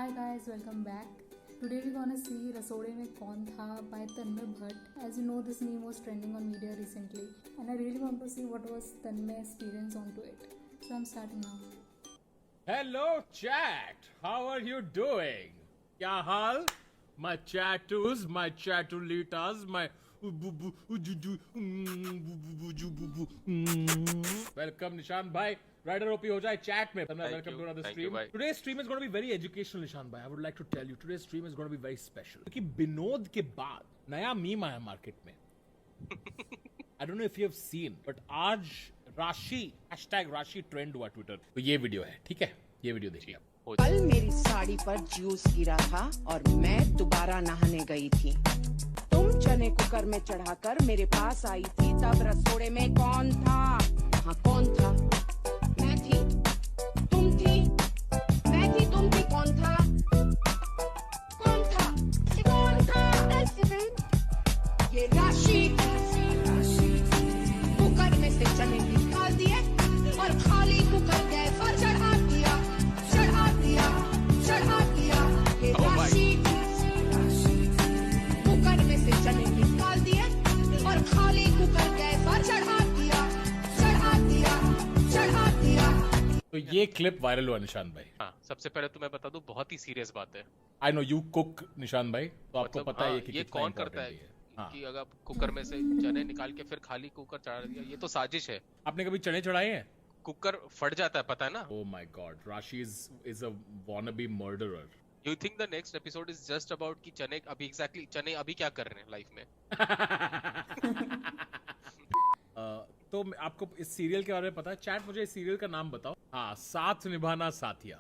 Hi guys, welcome back. Today we're gonna see रसोड़े में कौन था by Tanmay Bhatt. As you know, this meme was trending on media recently, and I really want to see what was Tanmay's experience onto it. So I'm starting now. Hello chat, how are you doing? क्या हाल? My chattoos, my chattulitas, my welcome Nishan bhai. Rider OP हो जाए chat में. Welcome to another stream. Today's stream is going to be very educational, Nishan bhai. I would like to tell you today's stream is going to be very special. क्योंकि विनोद के बाद नया meme आया market में. I don't know if you have seen, but आज राशि #राशि trend हुआ ट्विटर. तो ये वीडियो है, ठीक है? ये वीडियो देखिए आप. कल मेरी साड़ी पर जूस गिरा था और मैं दोबारा नहाने गई थी. तुम चने कुकर में चढ़ाकर मेरे पास आई थी, तब रसोड़े में कौन था? हाँ, कौन था? मैं थी, तुम थी, मैं थी, तुम थी, कौन था? कौन था? कौन था? ये राशि कुकर में से चने निकाल दिए और खाली कुकर गैस पर चढ़ा दिया. ये राशि कुकर में से चने निकाल दिए और खाली कुकर गैस पर चढ़ा दिया. तो ये क्लिप वायरल हुआ निशान भाई. हाँ, सबसे पहले तो मैं बता दूं, बहुत ही सीरियस बात है. आई नो यू कुक निशान भाई, तो आपको मतलब, पता है कि ये कितना कौन करता है कि अगर कुकर में से चने निकाल के फिर खाली कुकर चढ़ा दिया, ये तो साजिश है. आपने कभी चने चढ़ाए हैं? कुकर फट जाता है, पता है ना. ओह माय गॉड, राशि is a wannabe murderer. You think the next episode is just about कि चने अभी एग्जैक्टली चने अभी क्या कर रहे हैं लाइफ में. तो आपको इस सीरियल के बारे में पता है? चैट मुझे इस सीरियल का नाम बताओ. हाँ, साथ निभाना साथिया.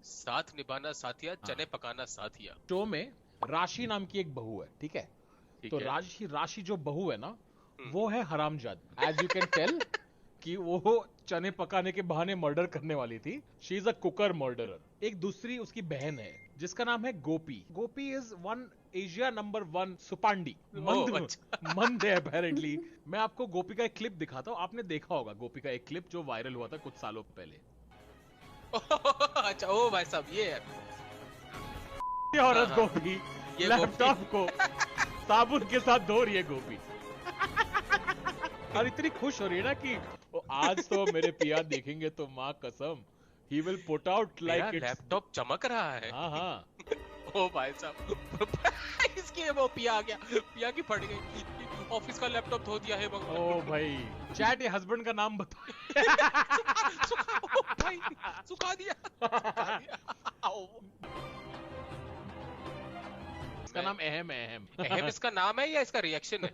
साथ निभाना साथिया, चने पकाना साथिया. शो में राशि नाम की एक बहू है, ठीक है? तो राशि जो बहू है ना, वो है हरामजादी. एज यू कैन टेल कि वो चने पकाने के बहाने मर्डर करने वाली थी. She is a cooker murderer. एक दूसरी उसकी बहन है जिसका नाम है गोपी. गोपी is one Asia number 1 Suppandi. मंद है अपेरेंटली. मैं आपको गोपी का एक क्लिप दिखाता हूँ. आपने देखा होगा गोपी का एक क्लिप जो वायरल हुआ था कुछ सालों पहले. अच्छा, ओ भाई साहब, ये औरत गोपी लैपटॉप को साबुन के साथ धो रही है गोपी. और इतनी खुश हो रही है ना कि आज तो मेरे पिया देखेंगे तो माँ कसम he will put out like it's... laptop चमक रहा है. हाँ. ओ भाई साहब, इसकी वो पिया आ गया, पिया की फट गई. ऑफिस का लैपटॉप धो दिया है भगवान. ओ भाई, चैट ये हस्बैंड का नाम बताओ. भाई सुखा दिया. इसका नाम अहम इसका नाम है या इसका रिएक्शन है?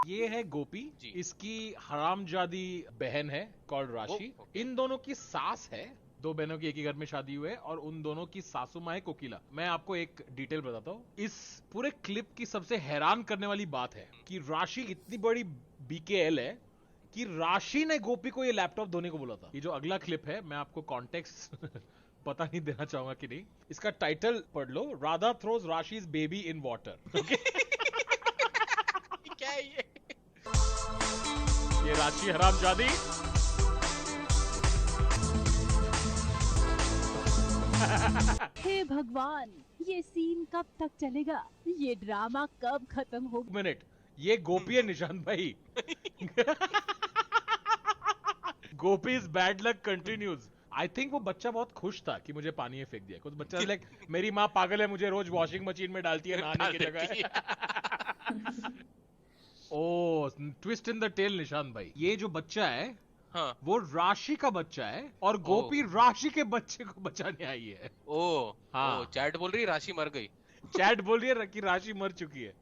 ये है गोपी. इसकी हरामजादी बहन है कॉल्ड राशि. इन दोनों की सास है. दो बहनों की एक ही घर में शादी हुई है और उन दोनों की सासू माँ है कोकिला. मैं आपको एक डिटेल बताता हूँ. इस पूरे क्लिप की सबसे हैरान करने वाली बात है कि राशि इतनी बड़ी BKL है कि राशि ने गोपी को ये लैपटॉप धोने को बोला था. ये जो अगला क्लिप है, मैं आपको कॉन्टेक्स्ट पता नहीं देना चाहूंगा कि नहीं. इसका टाइटल पढ़ लो, Radha throws Rashi's baby in water. क्या है ये राशि हरामजादी. हे भगवान, ये सीन कब तक चलेगा? ये ड्रामा कब खत्म होगा? मिनट, ये गोपी है निशांत भाई. Gopi is bad luck continues. I think वो बच्चा बहुत खुश था कि मुझे पानी में फेंक दिया. कुछ बच्चा लाइक मेरी माँ पागल है, मुझे रोज वॉशिंग मशीन में डालती है नहाने की जगह. Oh, twist in the tail Nishant भाई. ये जो बच्चा है, हाँ, वो राशि का बच्चा है और गोपी राशि के बच्चे को बचाने आई है. हाँ. चैट बोल रही है राशि मर गई. चैट बोल रही है कि राशि मर चुकी है.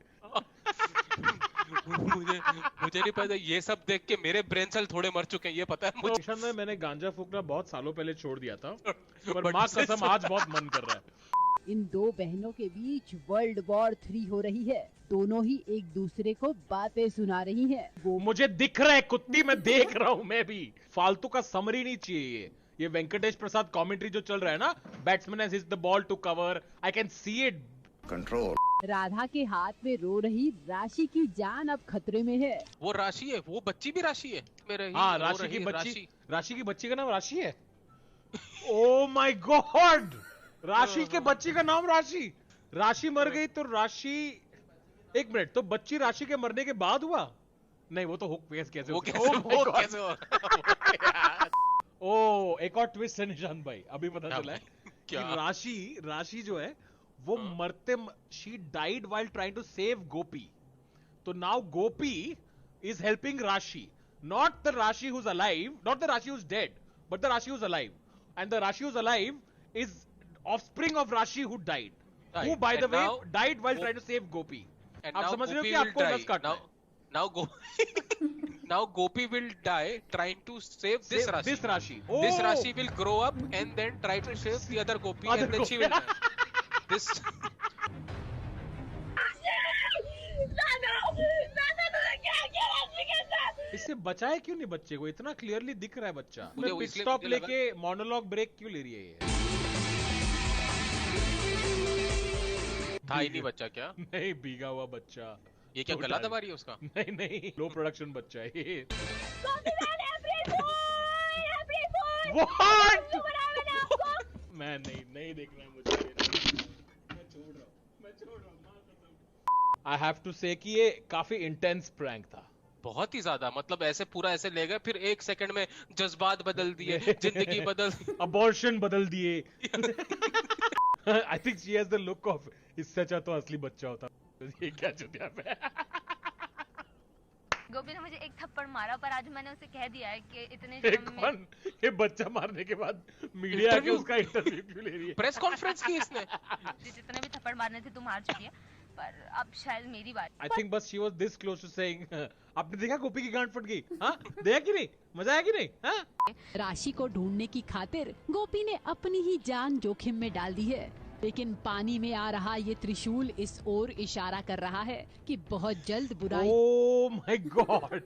मुझे नहीं पता. ये सब देख के मेरे ब्रेन सेल थोड़े मर चुके हैं, ये पता है मुझे. तो मैंने गांजा फूकना बहुत सालों पहले छोड़ दिया था, पर माँ कसम आज बहुत मन कर रहा है. इन दो बहनों के बीच World War 3 हो रही है. दोनों ही एक दूसरे को बातें सुना रही हैं. वो मुझे दिख रहा है कुत्ती, मैं देख रहा हूँ. मैं भी फालतू का समरी नहीं चाहिए. ये वेंकटेश प्रसाद कमेंट्री जो चल रहा है ना, batsman has hit the ball to cover, I can see it. Control. Radha के हाथ में रो रही राशि की जान अब खतरे में है. वो राशि है, वो बच्ची भी राशि है. हाँ, राशि की बच्ची का नाम राशि है. ओ माय गॉड, राशि के बच्ची का नाम राशि। राशि मर गई तो राशि, एक मिनट, तो बच्ची राशि के मरने के बाद हुआ? नहीं, वो तो हुक कैसे वो हो कैसे वो कैसे हो ओ, एक और ट्विस्ट है निशांत भाई, अभी पता क्या चला है भाई? कि क्या? राशि जो है वो मरते, she died while trying to save Gopi. तो now Gopi is helping Rashi, not the Rashi who's alive, not the Rashi who's dead, but the Rashi who's alive. And the Rashi who's alive is offspring of Rashi who died, Right. who by And the way now died while trying to save Gopi. And आप now समझ रहे हो Gopi कि will आपको die. नस काटना है? Now Gopi will die trying to save this Save Rashi. this Rashi. This Oh! Rashi will grow up and then try to save the other Gopi, Other and then she will Gopi. die. This इससे बचाए क्यों नहीं बच्चे को? इतना clearly दिख रहा है बच्चा। मुझे पिट इसलिए स्टॉप मुझे लगा- लेके मोनोलॉग ब्रेक क्यों ले रही है ये? था ही नहीं बच्चा क्या? नहीं, भीगा हुआ बच्चा। ये क्या तो गला डाल- दबा रही है उसका? नहीं, लो प्रोडक्शन बच्चा है ये। मैं नहीं देखना है मुझे। मैं छोड़ रहा हूँ। I have to say कि ये काफी इंटेंस प्रैंक था। बहुत ही ज्यादा, मतलब ऐसे पूरा ऐसे ले गए, फिर एक सेकंड में जज्बात बदल दिए, जिंदगी बदल दी। अबॉर्शन बदल दिए। I think she has the look of, इससे अच्छा तो असली बच्चा होता। ये क्या चुतिया है? गोपी ने मुझे एक थप्पड़ मारा, पर आज मैंने उसे कह दिया है कि इतने ये जन्म में कौन? ये बच्चा मारने के बाद मीडिया आके Interview- उसका इंटरव्यू क्यों ले रही है? प्रेस कॉन्फ्रेंस की इसने। जितने भी थप्पड़ मारने थे तुम हार चुकी है, पर अब शायद मेरी बारी। I think बस she was this close to saying, आपने देखा गोपी की गांड फट गई? हाँ, देखा कि नहीं? मजा आया कि नहीं? हाँ? राशि को ढूंढने की खातिर गोपी ने अपनी ही जान जोखिम में डाल दी है, लेकिन पानी में आ रहा ये त्रिशूल इस ओर इशारा कर रहा है कि बहुत जल्द बुराई Oh my God!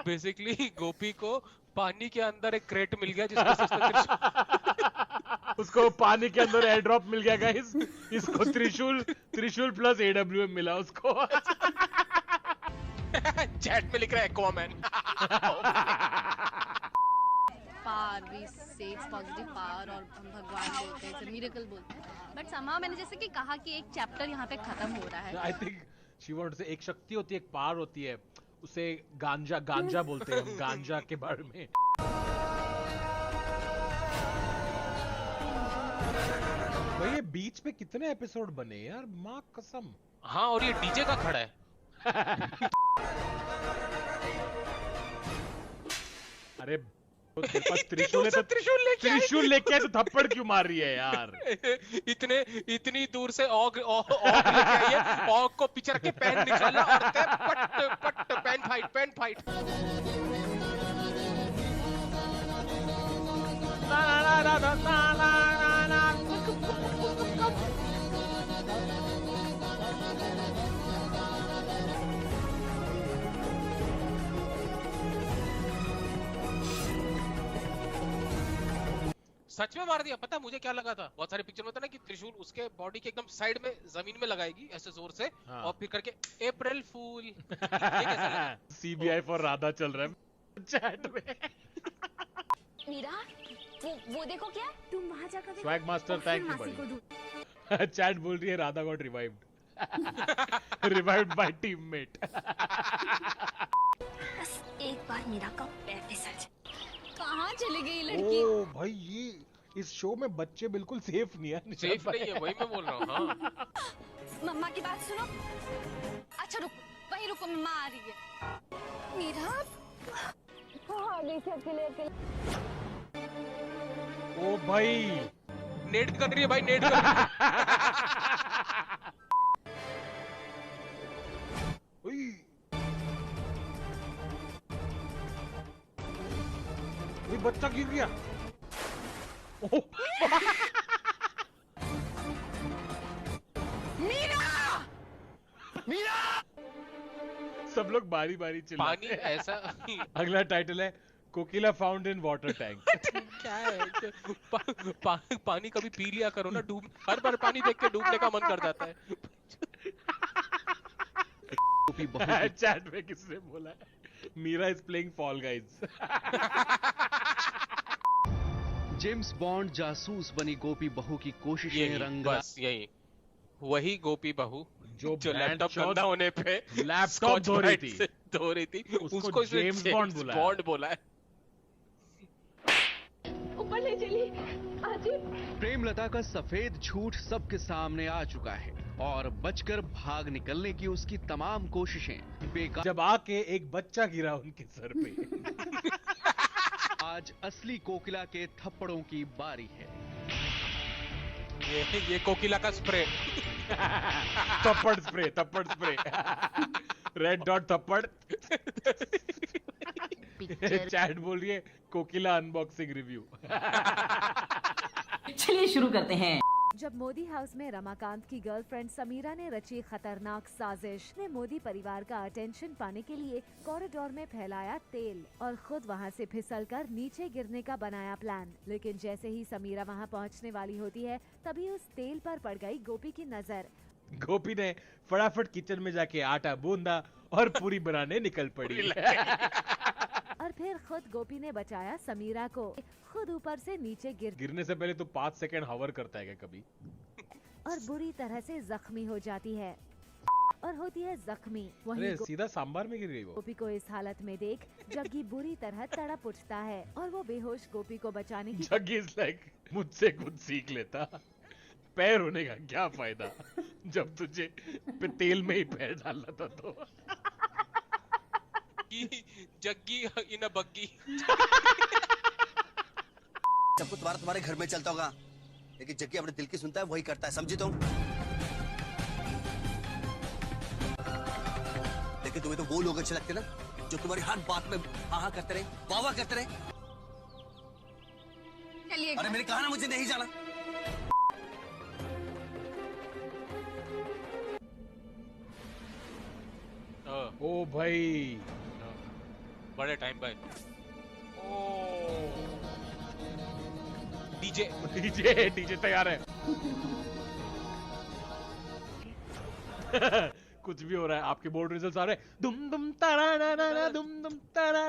बेसिकली गोपी को पानी के अंदर एक क्रेट मिल गया जिसमें से उसने त्रिशूल- उसको पानी के अंदर एयर ड्रॉप मिल गया गाइस। इसको त्रिशूल प्लस AWM मिला उसको। चैट में लिख रहा है एक्वामैन। पावर, वी से पॉजिटिव पावर, और हम भगवान बोलते हैं, मिरेकल बोलते हैं, बट somehow मैंने जैसे कि कहा कि एक चैप्टर यहाँ पे खत्म हो रहा है। I think she wanted to say, एक शक्ति होती है, एक पावर होती है, उसे गांजा बोलते हैं हम, गांजा के बारे में। भाई ये बीच में कितने एपिसोड बने यार, माँ कसम। हाँ, और ये डीजे का खड़ा है। अरे तेरे पास त्रिशूल है तो त्रिशूल लेके आए तो थप्पड़ क्यों मार रही है यार? इतनी दूर से ऑग लेके आई है, ऑग को पीछे रख के पैन निकाला और पट पैन फाइट। सच में मार दिया। पता है मुझे क्या लगा था? बहुत सारे पिक्चर में होता है ना कि त्रिशूल उसके बॉडी के एकदम साइड में जमीन में लगाएगी ऐसे जोर से, हाँ। और फिर करके अप्रैल फूल। ये कैसा लगा? CBI फॉर राधा चल रहा है चैट में। मीरा, वो देखो क्या, तुम वहाँ जाकर स्वैग मास्टर, थैंक यू बड़ी। चैट बोल रही है Radha got revived. Revived by teammate. बस एक बार मीरा का पैर फिसल जाए। कहाँ चली गई लड़की? ओ भाई, ये इस शो में बच्चे बिल्कुल सेफ नहीं है। सेफ नहीं है, वही मैं बोल रहा हूँ। हाँ। मम्मा की बात सुनो। अच्छा रुको, वहीं रुको, मम्मा आ रही है। मीरा ओ भाई, नेट कर रही है भाई, नेट कर रही है। उई। ये बच्चा गिर गया। ओह, सब लोग बारी बारी पानी चिल्लाते हैं। ऐसा अगला टाइटल है कोकिला फाउंड इन वाटर टैंक। क्या है? पानी कभी पी लिया करो ना, डूब हर बार पानी देख के डूबने का मन कर जाता है। चैट में किसने बोला है Meera is playing fall guys. James Bond जासूस बनी गोपी बहू की कोशिशें रंग बस यही वही गोपी बहू जो जो लैपटॉप चौथ गंदा होने पे लैपटॉप धो रही थी, धो रही थी, उसको इसने जेम्स बॉन्ड बुलाया। बॉन्ड बोला है। ऊपर ले चलिए आजी। प्रेमलता का सफेद झूठ सबके सामने आ चुका है और बचकर भाग निकलने की उसकी तमाम कोशिशें बेकार। जब आके एक बच्चा गिरा उनके सर पे। आज असली कोकिला के थप्पड़ों की बारी है। ये कोकिला का स्प्रे। थप्पड़ स्प्रे। रेड डॉट थप्पड़। चैट बोल रही है कोकिला अनबॉक्सिंग रिव्यू। चलिए शुरू करते हैं। जब मोदी हाउस में रमाकांत की गर्लफ्रेंड समीरा ने रची खतरनाक साजिश ने मोदी परिवार का अटेंशन पाने के लिए कॉरिडोर में फैलाया तेल और खुद वहां से फिसलकर नीचे गिरने का बनाया प्लान। लेकिन जैसे ही समीरा वहां पहुंचने वाली होती है तभी उस तेल पर पड़ गई गोपी की नजर। गोपी ने फटाफट किचन में जाके आटा बूंदा और पूरी बनाने निकल पड़ी। और फिर खुद गोपी ने बचाया समीरा को, खुद ऊपर से नीचे गिरने से पहले तो 5 सेकंड हवर करता है क्या कभी? और बुरी तरह से जख्मी हो जाती है और होती है जख्मी। अरे सीधा सांबार में गिर गई वो। गोपी को इस हालत में देख जग्गी बुरी तरह तड़प उठता है और वो बेहोश गोपी को बचाने की जग्गी इज लाइक मुझसे कुछ सीख लेता। पैर होने का क्या फायदा जब तुझे तेल में ही पैर डालना था तो। जग्गी इन अ बग्गी। सब कुछ तुम्हारे घर में चलता होगा, लेकिन जग्गी अपने दिल की सुनता है, वही करता है, समझी तुम? लेकिन तुम्हें तो वो लोग अच्छे लगते ना जो तुम्हारी हर बात में हाँ करते रहे, वाह करते रहे। चलिए अरे मैंने कहा ना मुझे नहीं जाना। ओ भाई बड़े टाइम बाद। डीजे तैयार है। कुछ भी हो रहा है, आपके बोर्ड रिजल्ट्स आ रहे हैं। दुम दुम तारा दुम तारा।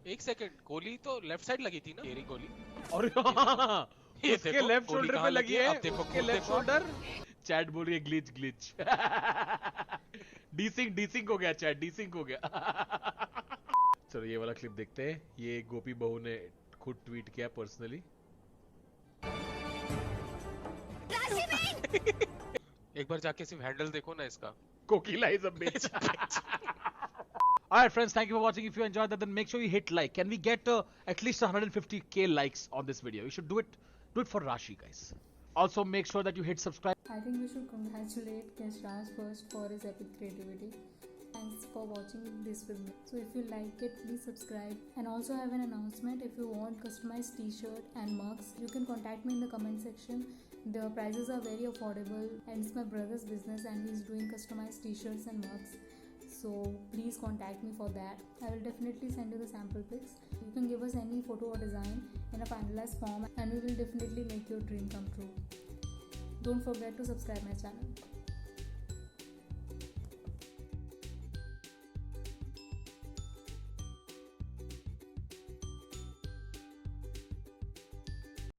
एक सेकंड, गोली तो लेफ्ट साइड लगी थी ना, तेरी गोली। और उसके लेफ्ट शोल्डर पे लगी है। उसके लेफ्ट शोल्डर। चैट बोल रही है ग्लिच। डीसिंग हो गया चैट, डीसिंग हो गया। चलो ये वाला क्लिप देखते हैं। ये गोपी बहू ने खुद ट्वीट किया पर्सनली। एक बार जाके सिर्फ हैंडल देखो ना इसका। Kokila is a bitch. Alright friends, thank you for watching. If you enjoyed that, then make sure you hit like. Can we get at least 150k likes on this video? You should do it for Rashi, guys. Also make sure that you hit subscribe. I think we should congratulate Keshraj first for his epic creativity. Thanks for watching this with me. So if you like it, please subscribe. And also I have an announcement. If you want customized t-shirt and mugs, you can contact me in the comment section. The prices are very affordable and it's my brother's business and he's doing customized t-shirts and mugs. So please contact me for that. I will definitely send you the sample pics. You can give us any photo or design in a finalized form and we will definitely make your dream come true. Don't forget to subscribe my channel.